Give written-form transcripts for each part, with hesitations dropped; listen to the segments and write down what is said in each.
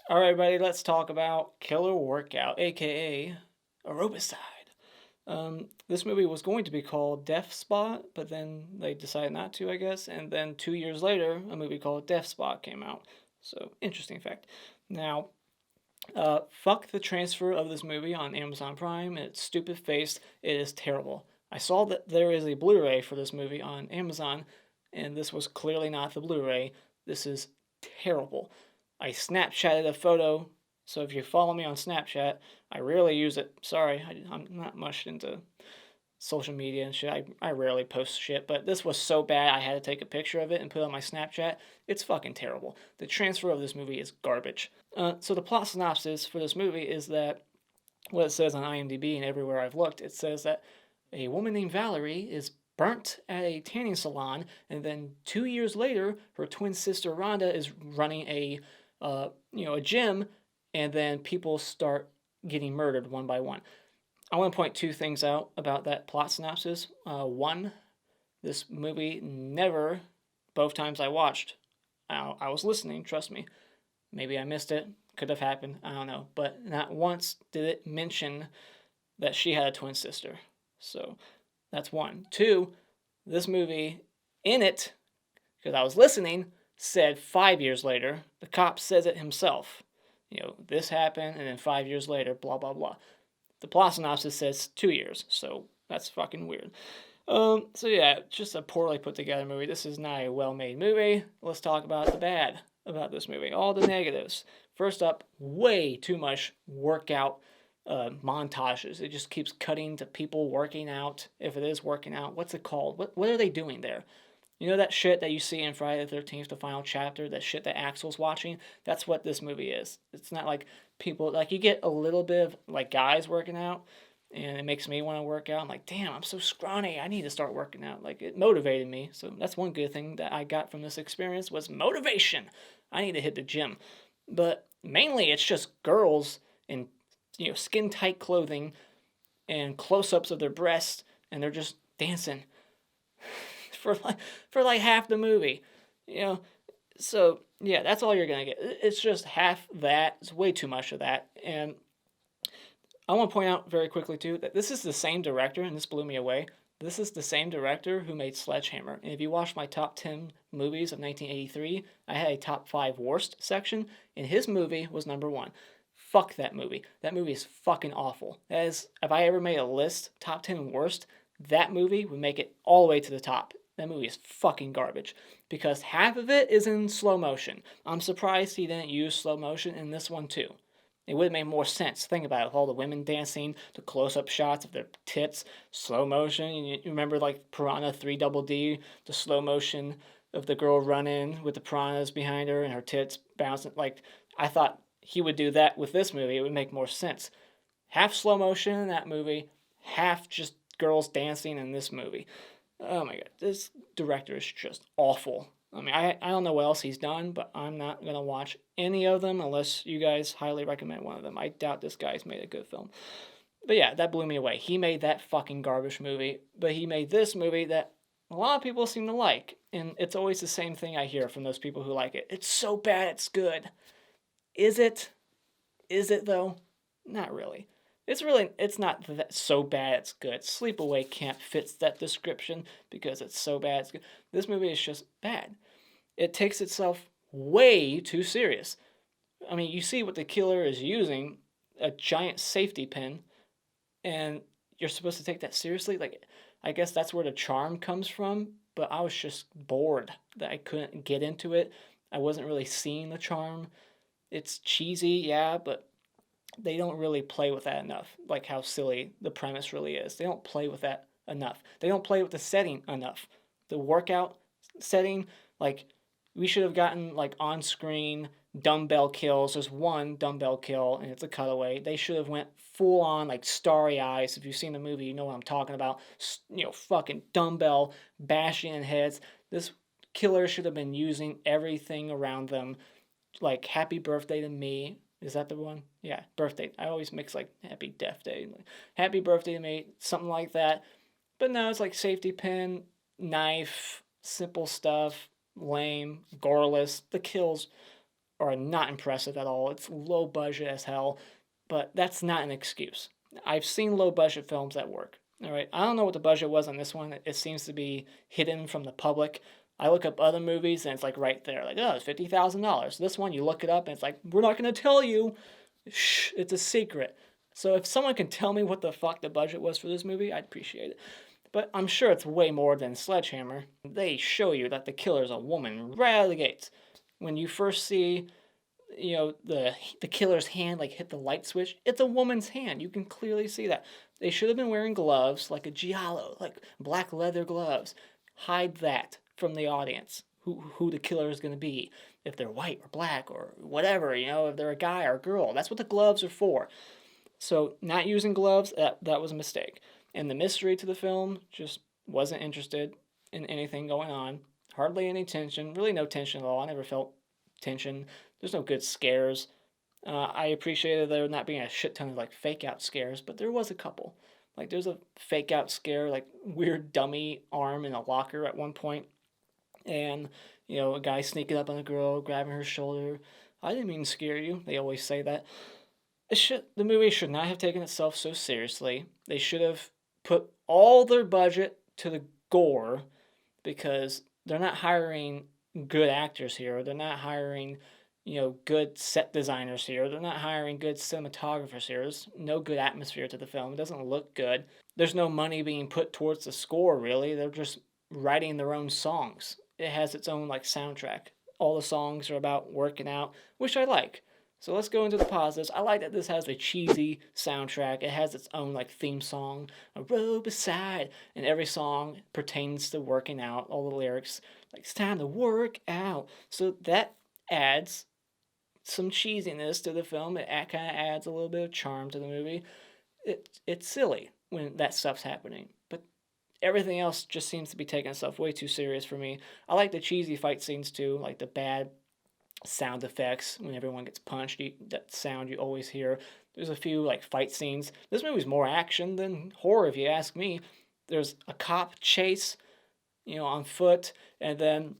All right, everybody, let's talk about Killer Workout, aka Aerobicide. This movie was going to be called Death Spot, but then they decided not to, I guess. And then 2 years later, a movie called Death Spot came out. So, interesting fact. Now, fuck the transfer of this movie on Amazon Prime. It's stupid faced. It is terrible. I saw that there is a Blu ray for this movie on Amazon, and this was clearly not the Blu ray. This is terrible. I Snapchatted a photo, so if you follow me on Snapchat, I rarely use it. Sorry, I'm not much into social media and shit. I rarely post shit, but this was so bad I had to take a picture of it and put it on my Snapchat. It's fucking terrible. The transfer of this movie is garbage. So the plot synopsis for this movie is that what it says on IMDb and everywhere I've looked, it says that a woman named Valerie is burnt at a tanning salon, and then 2 years later, her twin sister Rhonda is running a gym, and then people start getting murdered one by one. I want to point two things out about that plot synopsis. One, this movie never, both times I watched, I was listening, trust me. Maybe I missed it. Could have happened. I don't know. But not once did it mention that she had a twin sister. So that's one. Two, this movie, in it, because I was listening, said 5 years later. The cop says it himself. This happened, and then 5 years later, blah, blah, blah. The plot synopsis says 2 years, so that's fucking weird. So yeah, just a poorly put together movie. This is not a well made movie. Let's talk about the bad about this movie. All the negatives. First up, way too much workout montages. It just keeps cutting to people working out. If it is working out, what's it called? What are they doing there? You know that shit that you see in Friday the 13th, the final chapter, that shit that Axel's watching? That's what this movie is. It's not like people, like you get a little bit of like guys working out, and it makes me want to work out. I'm like, damn, I'm so scrawny. I need to start working out. Like, it motivated me. So that's one good thing that I got from this experience was motivation. I need to hit the gym. But mainly it's just girls in, skin tight clothing and close-ups of their breasts, and they're just dancing for like half the movie. You know, so yeah, that's all you're gonna get. It's just half that. It's way too much of that. And I want to point out very quickly too that this is the same director, and this blew me away. This is the same director who made Sledgehammer. And if you watch my top 10 movies of 1983, I had a top 5 worst section, and his movie was number 1. Fuck that movie. That movie is fucking awful. That is, if I ever made a list, top 10 worst, that movie would make it all the way to the top. That movie is fucking garbage because half of it is in slow motion. I'm surprised he didn't use slow motion in this one too. It would have made more sense. Think about it, with all the women dancing, the close-up shots of their tits, slow motion. You remember like Piranha 3 Double D, the slow motion of the girl running with the piranhas behind her and her tits bouncing. Like, I thought he would do that with this movie. It would make more sense. Half slow motion in that movie, half just girls dancing in this movie. Oh my god, this director is just awful. I mean, I don't know what else he's done, but I'm not going to watch any of them unless you guys highly recommend one of them. I doubt this guy's made a good film. But yeah, that blew me away. He made that fucking garbage movie, but he made this movie that a lot of people seem to like. And it's always the same thing I hear from those people who like it. It's so bad it's good. Is it? Is it though? Not really. It's not that so bad it's good. Sleepaway Camp fits that description because it's so bad it's good. This movie is just bad. It takes itself way too serious. I mean, you see what the killer is using, a giant safety pin, and you're supposed to take that seriously? Like, I guess that's where the charm comes from, but I was just bored that I couldn't get into it. I wasn't really seeing the charm. It's cheesy, yeah, but they don't really play with that enough, like how silly the premise really is. They don't play with that enough. They don't play with the setting enough. The workout setting, like, we should have gotten like on screen dumbbell kills. There's one dumbbell kill and it's a cutaway. They should have went full on like starry eyes. If you've seen the movie, you know what I'm talking about. Fucking dumbbell bashing in heads. This killer should have been using everything around them, like Happy Birthday to Me. Is that the one? Yeah, birthday. I always mix like Happy Death Day. Happy Birthday to Me, something like that. But no, it's like safety pin, knife, simple stuff, lame, goreless. The kills are not impressive at all. It's low budget as hell, but that's not an excuse. I've seen low budget films that work. All right, I don't know what the budget was on this one. It seems to be hidden from the public. I look up other movies and it's like right there, like, oh, it's $50,000. This one, you look it up and it's like, we're not gonna tell you. Shh, it's a secret. So if someone can tell me what the fuck the budget was for this movie, I'd appreciate it. But I'm sure it's way more than Sledgehammer. They show you that the killer's a woman right out of the gates. When you first see, the killer's hand like hit the light switch, it's a woman's hand. You can clearly see that. They should have been wearing gloves like a giallo, like black leather gloves. Hide that from the audience. Who the killer is going to be, if they're white or black or whatever, if they're a guy or a girl. That's what the gloves are for. So not using gloves, that was a mistake. And the mystery to the film, just wasn't interested in anything going on. Hardly any tension, really no tension at all. I never felt tension. There's no good scares. I appreciated there not being a shit ton of like fake out scares, but there was a couple. Like there's a fake out scare, like weird dummy arm in a locker at one point, and a guy sneaking up on a girl, grabbing her shoulder. I didn't mean to scare you. They always say that. The movie should not have taken itself so seriously. They should have put all their budget to the gore, because they're not hiring good actors here. They're not hiring, good set designers here. They're not hiring good cinematographers here. There's no good atmosphere to the film. It doesn't look good. There's no money being put towards the score, really. They're just writing their own songs. It has its own, soundtrack. All the songs are about working out, which I like. So let's go into the positives. I like that this has a cheesy soundtrack. It has its own theme song, Aerobicide, and every song pertains to working out. All the lyrics, it's time to work out. So that adds some cheesiness to the film. It kind of adds a little bit of charm to the movie. It's silly when that stuff's happening, but everything else just seems to be taking itself way too serious for me. I like the cheesy fight scenes too, like the bad sound effects when everyone gets punched. That sound you always hear. There's a few fight scenes. This movie's more action than horror, if you ask me. There's a cop chase, on foot, and then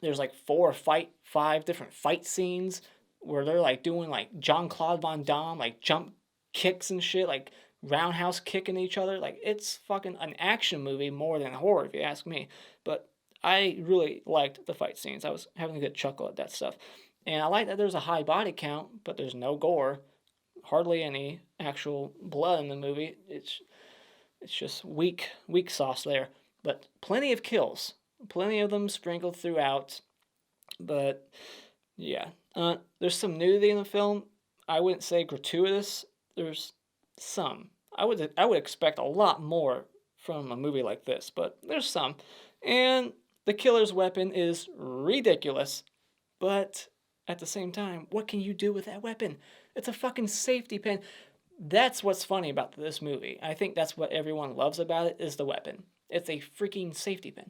there's 5 different fight scenes where they're doing Jean-Claude Van Damme, jump kicks and shit, roundhouse kicking each other. It's fucking an action movie more than horror, if you ask me. But I really liked the fight scenes. I was having a good chuckle at that stuff. And I like that there's a high body count, but there's no gore. Hardly any actual blood in the movie. It's just weak sauce there. But plenty of kills. Plenty of them sprinkled throughout. But, yeah. There's some nudity in the film. I wouldn't say gratuitous. There's some. I would expect a lot more from a movie like this, but there's some. And the killer's weapon is ridiculous, but at the same time, what can you do with that weapon? It's a fucking safety pin. That's what's funny about this movie. I think that's what everyone loves about it, is the weapon. It's a freaking safety pin.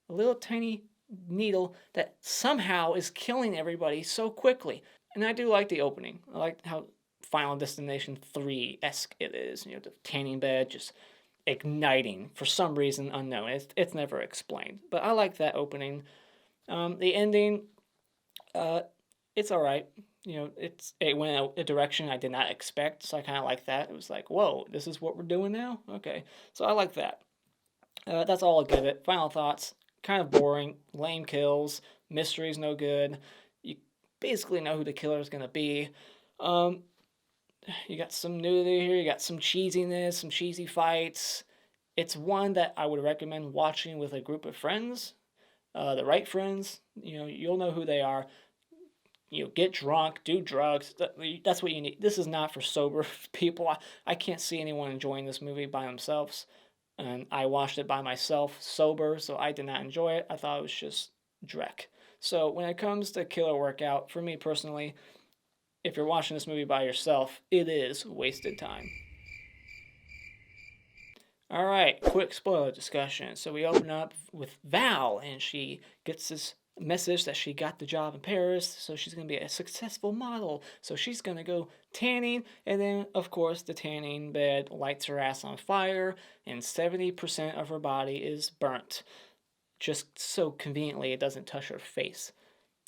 A little tiny needle that somehow is killing everybody so quickly. And I do like the opening. I like how Final Destination 3-esque it is. The tanning bed just igniting for some reason unknown. It's never explained. But I like that opening. The ending, it's all right. It went a direction I did not expect, so I kind of like that. It was like, whoa, this is what we're doing now? Okay. So I like that. That's all I'll give it. Final thoughts. Kind of boring. Lame kills. Mystery's no good. You basically know who the killer is going to be. You got some nudity here, you got some cheesiness, some cheesy fights. It's one that I would recommend watching with a group of friends, the right friends. You'll know who they are. Get drunk, do drugs. That's what you need. This is not for sober people. I can't see anyone enjoying this movie by themselves. And I watched it by myself, sober, so I did not enjoy it. I thought it was just dreck. So when it comes to killer workout, for me personally, if you're watching this movie by yourself, it is wasted time. Alright, quick spoiler discussion. So we open up with Val, and she gets this message that she got the job in Paris, so she's going to be a successful model. So she's going to go tanning, and then, of course, the tanning bed lights her ass on fire, and 70% of her body is burnt. Just so conveniently it doesn't touch her face.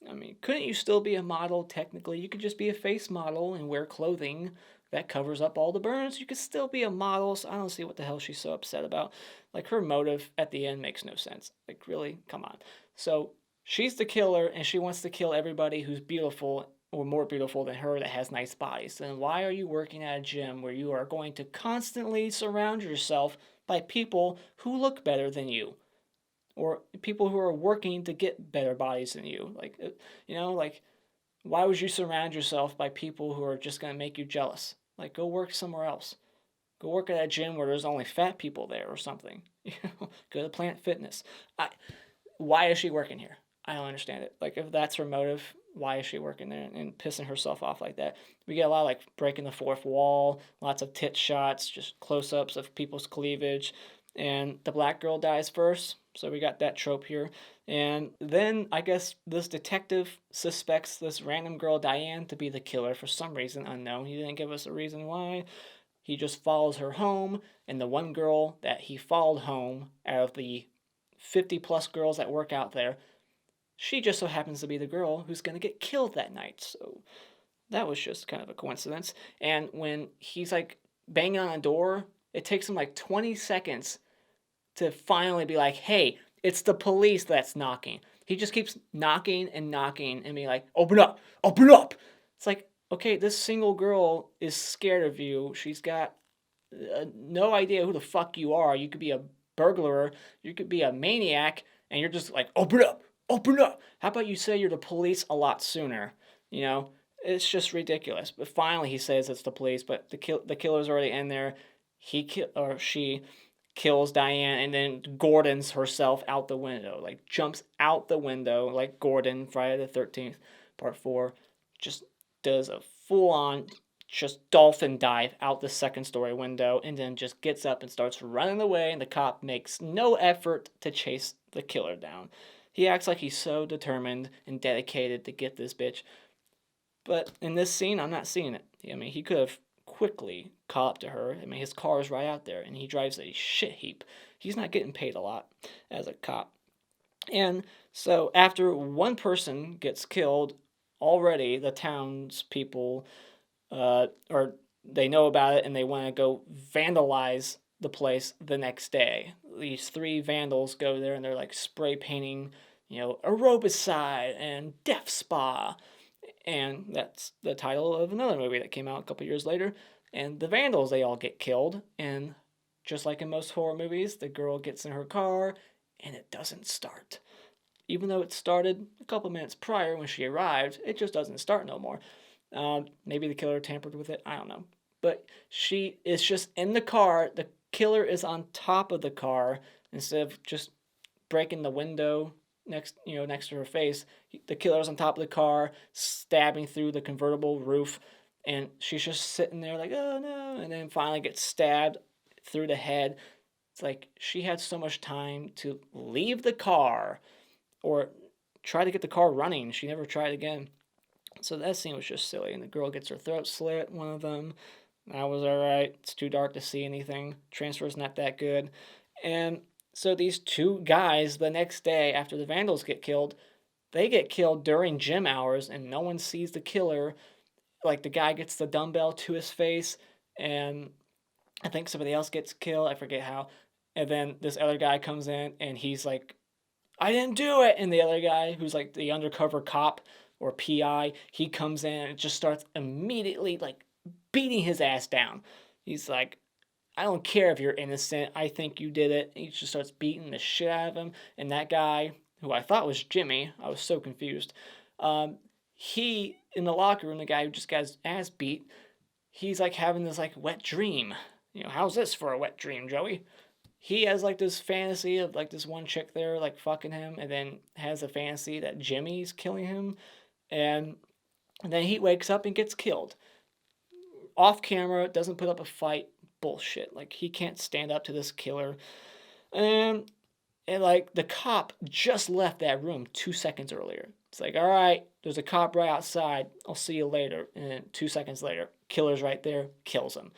I mean, couldn't you still be a model technically? You could just be a face model and wear clothing that covers up all the burns. You could still be a model, so I don't see what the hell she's so upset about. Like, her motive at the end makes no sense. Like, really? Come on. So, she's the killer and she wants to kill everybody who's beautiful or more beautiful than her that has nice bodies. Then why are you working at a gym where you are going to constantly surround yourself by people who look better than you? Or people who are working to get better bodies than you. Like, like, why would you surround yourself by people who are just going to make you jealous? Like, go work somewhere else. Go work at a gym where there's only fat people there or something. Go to Planet Fitness. Why is she working here? I don't understand it. Like, if that's her motive, why is she working there and pissing herself off like that? We get a lot of like breaking the fourth wall, lots of tit shots, just close ups of people's cleavage, and the black girl dies first. So we got that trope here. And then I guess this detective suspects this random girl, Diane, to be the killer for some reason unknown. He didn't give us a reason why. He just follows her home, and the one girl that he followed home out of the 50 plus girls that work out there, she just so happens to be the girl who's going to get killed that night. So that was just kind of a coincidence. And when he's like banging on a door, it takes him like 20 seconds to finally be like, hey, it's the police that's knocking. He just keeps knocking and knocking and being like, open up, open up. It's like, okay, this single girl is scared of you. She's got no idea who the fuck you are. You could be a burglar, you could be a maniac, and you're just like, open up, open up. How about you say you're the police a lot sooner? You know, it's just ridiculous. But finally, he says it's the police, but the killer's already in there. She kills Diane and then Gordon's herself out the window, like jumps out the window like Gordon, Friday the 13th, part 4, just does a full-on just dolphin dive out the second story window and then just gets up and starts running away, and the cop makes no effort to chase the killer down. He acts like he's so determined and dedicated to get this bitch. But in this scene, I'm not seeing it. I mean, he could have quickly caught up to her. I mean, his car is right out there, and he drives a shit heap. He's not getting paid a lot as a cop. And so after one person gets killed, already the townspeople, or they know about it and they want to go vandalize the place the next day. These 3 vandals go there and they're like spray painting, Aerobicide and Death Spa. And that's the title of another movie that came out a couple years later. And the vandals, they all get killed. And just like in most horror movies, the girl gets in her car and it doesn't start. Even though it started a couple minutes prior when she arrived, it just doesn't start no more. Maybe the killer tampered with it. I don't know. But she is just in the car. The killer is on top of the car instead of just breaking the window next to her face. The killer's on top of the car, stabbing through the convertible roof, and she's just sitting there like, oh no, and then finally gets stabbed through the head. It's like she had so much time to leave the car or try to get the car running. She never tried again. So that scene was just silly, and the girl gets her throat slit, one of them. That was alright. It's too dark to see anything. Transfer's not that good. And so these 2 guys, the next day after the vandals get killed, they get killed during gym hours, and no one sees the killer. Like, the guy gets the dumbbell to his face, and I think somebody else gets killed. I forget how. And then this other guy comes in, and he's like, I didn't do it. And the other guy, who's like the undercover cop or PI, he comes in and just starts immediately like beating his ass down. He's like, I don't care if you're innocent. I think you did it. He just starts beating the shit out of him. And that guy, who I thought was Jimmy, I was so confused. He, in the locker room, the guy who just got his ass beat, he's like having this like wet dream. How's this for a wet dream, Joey? He has like this fantasy of like this one chick there like fucking him, and then has a fantasy that Jimmy's killing him, and then he wakes up and gets killed. Off camera, doesn't put up a fight. Bullshit. Like, he can't stand up to this killer. And like, the cop just left that room 2 seconds earlier. It's like, all right, there's a cop right outside. I'll see you later. And then 2 seconds later, killer's right there, kills him.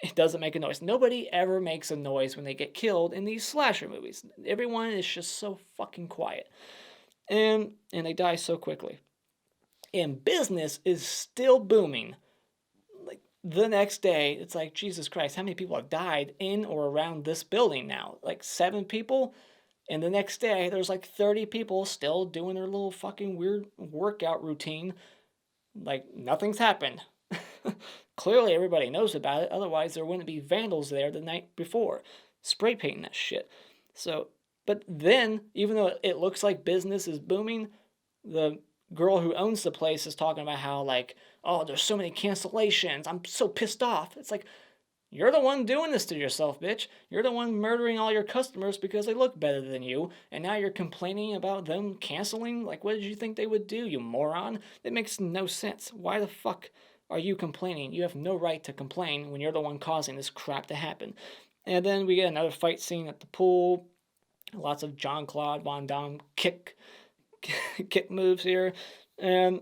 It doesn't make a noise. Nobody ever makes a noise when they get killed in these slasher movies. Everyone is just so fucking quiet. And they die so quickly. And business is still booming. Like the next day, it's like, Jesus Christ, how many people have died in or around this building now? Like 7 people? And the next day, there's like 30 people still doing their little fucking weird workout routine. Like nothing's happened. Clearly, everybody knows about it. Otherwise, there wouldn't be vandals there the night before, spray painting that shit. So, but then, even though it looks like business is booming, the girl who owns the place is talking about how, like, oh, there's so many cancellations. I'm so pissed off. It's like, you're the one doing this to yourself, bitch. You're the one murdering all your customers because they look better than you, and now you're complaining about them canceling? Like, what did you think they would do, you moron? It makes no sense. Why the fuck are you complaining? You have no right to complain when you're the one causing this crap to happen. And then we get another fight scene at the pool. Lots of Jean-Claude Van Damme kick moves here. And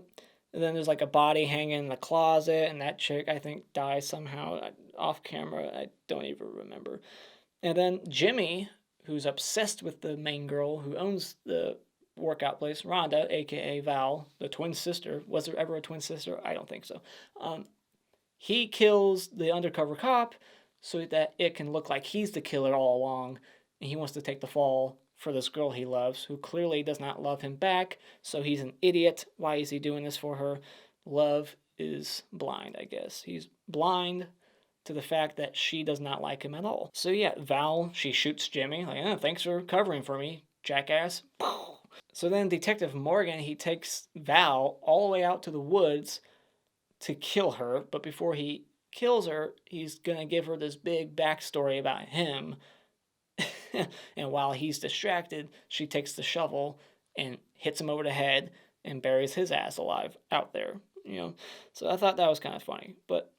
then there's like a body hanging in the closet, and that chick, I think, dies somehow off camera. I don't even remember. And then Jimmy, who's obsessed with the main girl who owns the workout place, Rhonda, aka Val, the twin sister. Was there ever a twin sister? I don't think so. He kills the undercover cop so that it can look like he's the killer all along, and he wants to take the fall for this girl he loves, who clearly does not love him back, so he's an idiot. Why is he doing this for her? Love is blind, I guess. He's blind to the fact that she does not like him at all. So yeah, Val, she shoots Jimmy, like, oh, thanks for covering for me, jackass. So then Detective Morgan, he takes Val all the way out to the woods to kill her, but before he kills her, he's gonna give her this big backstory about him. And while he's distracted, she takes the shovel and hits him over the head and buries his ass alive out there, you know. So I thought that was kind of funny, but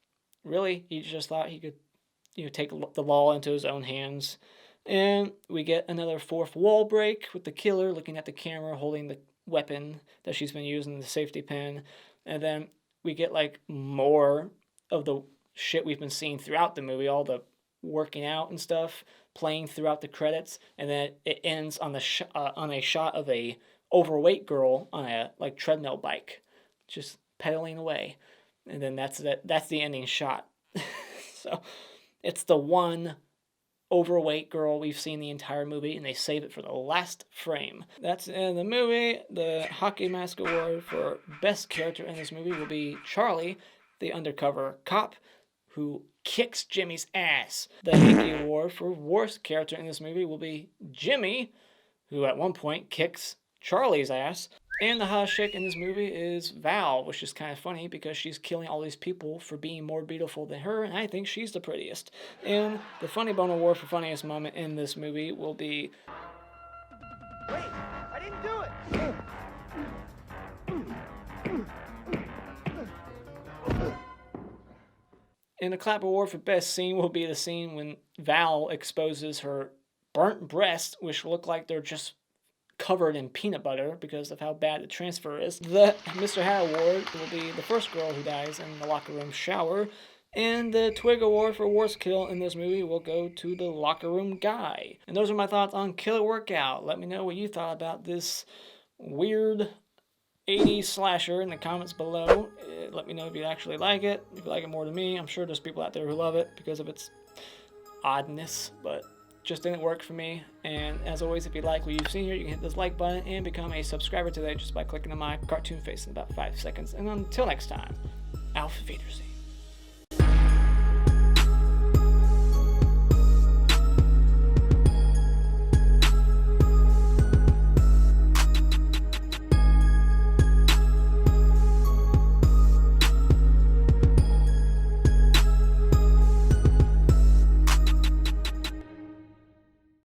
really, he just thought he could, take the law into his own hands. And we get another fourth wall break with the killer looking at the camera, holding the weapon that she's been using, the safety pin. And then we get like more of the shit we've been seeing throughout the movie, all the working out and stuff playing throughout the credits, and then it ends on on a shot of a overweight girl on a like treadmill bike, just pedaling away, and then that's the ending shot. So it's the one overweight girl we've seen the entire movie, and they save it for the last frame. That's in the movie. The Hockey Mask Award for best character in this movie will be Charlie, the undercover cop who kicks Jimmy's ass. The Hickey Award for worst character in this movie will be Jimmy, who at one point kicks Charlie's ass. And the hottest chick in this movie is Val, which is kind of funny because she's killing all these people for being more beautiful than her, and I think she's the prettiest. And the Funny Bone Award for funniest moment in this movie will be... Wait, I didn't do it! And the Clap Award for best scene will be the scene when Val exposes her burnt breasts, which look like they're just covered in peanut butter because of how bad the transfer is. The Mr. Hat Award will be the first girl who dies in the locker room shower. And the Twig Award for worst kill in this movie will go to the locker room guy. And those are my thoughts on Killer Workout. Let me know what you thought about this weird 80s slasher in the comments below. Let me know if you actually like it. If you like it more than me, I'm sure there's people out there who love it because of its oddness, but just didn't work for me. And as always, if you like what you've seen here, you can hit this like button and become a subscriber today just by clicking on my cartoon face in about 5 seconds. And until next time, Auf Wiedersehen.